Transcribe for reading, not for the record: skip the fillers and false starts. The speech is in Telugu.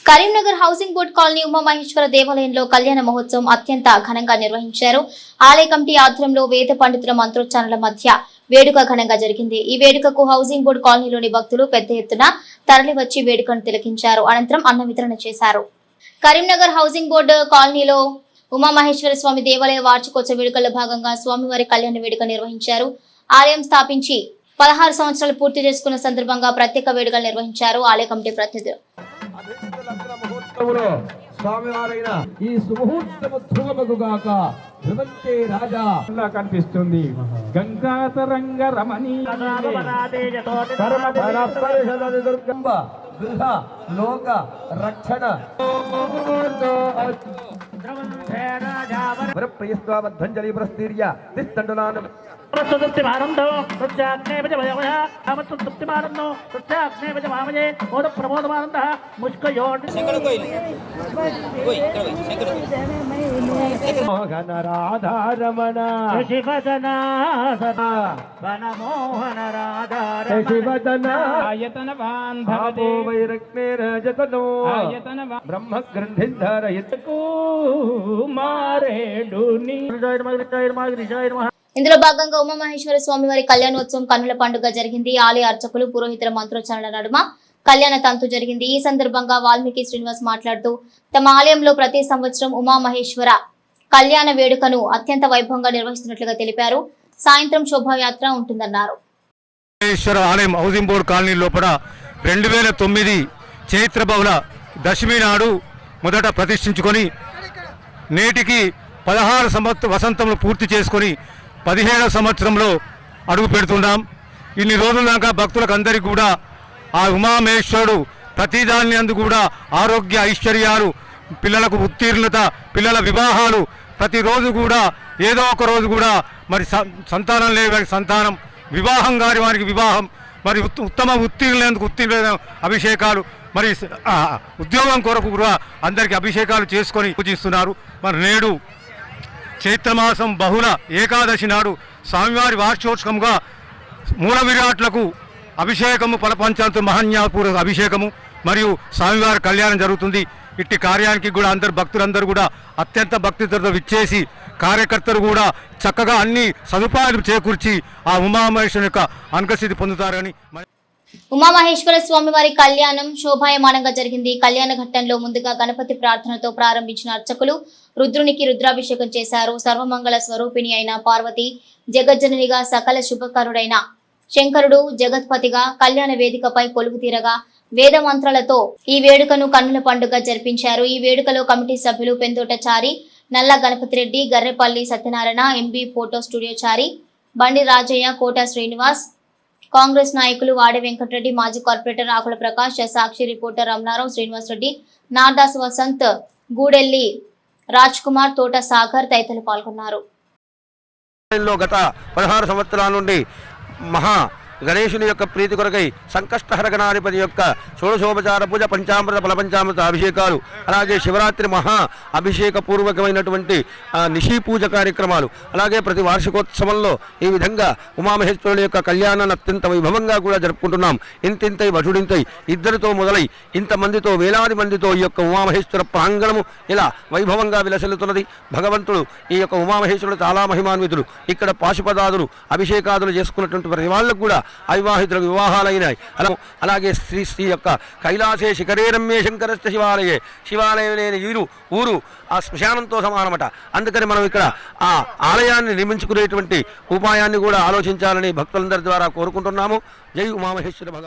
Karimnagar housing board colony Umamaheshwara దేవాలయంలో కళ్యాణ మహోత్సవం అత్యంత ఘనంగా నిర్వహించారు. ఆలయ కమిటీ ఆధ్వర్యంలో వేద పండితుల మంత్రోచ్చారణల మధ్య వేడుక ఘనంగా జరిగింది. ఈ వేడుకకు హౌసింగ్ బోర్డు కాలనీలోని భక్తులు పెద్ద ఎత్తున తరలివచ్చి వేడుకను తిలకించారు. అనంతరం అన్న వితరణ చేశారు. కరీంనగర్ హౌసింగ్ బోర్డు కాలనీలో ఉమామహేశ్వర స్వామి దేవాలయ వార్షికోత్సవ వేడుకల్లో భాగంగా స్వామివారి కళ్యాణ వేడుక నిర్వహించారు. ఆలయం స్థాపించి 16 సంవత్సరాలు పూర్తి చేసుకున్న సందర్భంగా ప్రత్యేక వేడుకలు నిర్వహించారు. ఆలయ కమిటీ ప్రతినిధులు స్వామివారైన ఈ సుముహూర్తము ధ్రువమగుగాక ధ్రువంతే రాజా కనిపిస్తుంది. గంగాతరంగ రమణీ లోక రక్షణ ప్రియస్వాధ్వంజలి ప్రస్తీర్య తిష్టండులానం రాధారమణ శివదనామోహన రాధార శివదనాయతనవాన్ భావో వైరగ్నేరజతనో బ్రహ్మ గ్రంథిధారయతకు మారేడుని. ఇందులో భాగంగా ఉమామహేశ్వర స్వామివారి కళ్యాణోత్సవం కన్నుల పండుగ జరిగింది. ఆలయ అర్చకులు పురోహితుల మంత్రోచ్చారణల నడుమ కళ్యాణ తంతు జరిగింది. ఈ సందర్భంగా వాల్మీకి శ్రీనివాస్ మాట్లాడుతూ తమ ఆలయంలో ప్రతి సంవత్సరం ఉమామహేశ్వర కళ్యాణ వేడుకను అత్యంత వైభవంగా నిర్వహిస్తున్నట్లుగా తెలిపారు. సాయంత్రం శోభాయాత్ర ఉంటుందన్నారు. ఆలయం హౌసింగ్ బోర్డు కాలనీ లోపల 2009 చైత్ర బహుళ దశమి నాడు మొదట ప్రతిష్ఠించుకొని నేటికి 16 వసంతములు పూర్తి చేసుకొని 17వ సంవత్సరంలో అడుగు పెడుతున్నాం. ఇన్ని రోజుల దాకా భక్తులకు అందరికీ కూడా ఆ ఉమామహేశ్వరుడు ప్రతిదాన్ని అందు కూడా ఆరోగ్య ఐశ్వర్యాలు, పిల్లలకు ఉత్తీర్ణత, పిల్లల వివాహాలు, ప్రతిరోజు కూడా ఏదో ఒక రోజు కూడా మరి సంతానం లేని వారికి సంతానం, వివాహం కాని వారికి వివాహం, మరి ఉత్తమ ఉత్తీర్ణులందుకు ఉత్తీర్ణ అభిషేకాలు, మరి ఉద్యోగం కొరకు కూడా అందరికీ అభిషేకాలు చేసుకొని పూజిస్తున్నారు. మరి నేడు చైత్రమాసం బహుళ ఏకాదశి నాడు స్వామివారి వార్షికోత్సవంగా మూల విరాట్లకు అభిషేకము, ఫలపంచాంత మహాన్యాపూర్వక అభిషేకము మరియు స్వామివారి కళ్యాణం జరుగుతుంది. ఇట్టి కార్యానికి కూడా అందరు భక్తులందరూ కూడా అత్యంత భక్తితో విచ్చేసి కార్యకర్తలు కూడా చక్కగా అన్ని సదుపాయాలు చేకూర్చి ఆ ఉమామహేశ్వరుని యొక్క అనుగ్రహసిద్ధి పొందుతారని. ఉమామహేశ్వర స్వామివారి కళ్యాణం శోభాయమానంగా జరిగింది. కళ్యాణ ఘట్టంలో ముందుగా గణపతి ప్రార్థనతో ప్రారంభించిన అర్చకులు రుద్రునికి రుద్రాభిషేకం చేశారు. సర్వమంగళ స్వరూపిణి అయిన పార్వతి, జగజ్జననిగా సకల శుభకరుడైన శంకరుడు జగత్పతిగా కళ్యాణ వేదికపై కొలువు తీరగా వేద మంత్రాలతో ఈ వేడుకను కన్నుల పండుగ జరిపించారు. ఈ వేడుకలో కమిటీ సభ్యులు Pendota Chari, Nalla Ganapathi Reddy, Garrepalli Satyanarayana, MB photo studio Chari, Bandi Rajaiah, Kota Srinivas, Congress నాయకులు వాడే వెంకటరెడ్డి, మాజీ కార్పొరేటర్ ఆకుల ప్రకాష్, సాక్షి రిపోర్టర్ రమణారావు, శ్రీనివాస్ రెడ్డి, నార్దాస్ వసంత్, గూడెల్లి రాజ్ కుమార్, తోట సాగర్ తదితరులు పాల్గొన్నారు. గత 16 సంవత్సరాల నుండి మహా గణేశుని యొక్క ప్రీతి కొరకై సంకష్టహర గణాధిపతి యొక్క షోడశోపచార పూజ, పంచామృత ఫలపంచామృత అభిషేకాలు, అలాగే శివరాత్రి మహా అభిషేక పూర్వకమైనటువంటి నిశీ పూజ కార్యక్రమాలు, అలాగే ప్రతి వార్షికోత్సవంలో ఈ విధంగా ఉమామహేశ్వరుని యొక్క కళ్యాణాన్ని అత్యంత వైభవంగా కూడా జరుపుకుంటున్నాం. ఇంతింతై వటుడింతై ఇద్దరితో మొదలై ఇంతమందితో వేలాది మందితో ఈ యొక్క ఉమామహేశ్వర ప్రాంగణము ఇలా వైభవంగా విలసిల్లుతున్నది. భగవంతుడు ఈ యొక్క ఉమామహేశ్వరుడు చాలా మహిమాన్వితుడు. ఇక్కడ పాశుపదాదులు అభిషేకాదులు చేసుకున్నటువంటి ప్రతి వాళ్ళకు కూడా అవివాహితులకు వివాహాలైనాయి. అలాగే శ్రీ యొక్క కైలాసే శిఖరే రమ్యే శంకరస్య శివాలయే, శివాలయం లేని ఊరు ఆ శ్మశానంతో సమానమట. అందుకని మనం ఇక్కడ ఆ ఆలయాన్ని నిర్మించుకునేటువంటి ఉపాయాన్ని కూడా ఆలోచించాలని భక్తులందరి ద్వారా కోరుకుంటున్నాము. జై ఉమామహేశ్వర భగవాన్.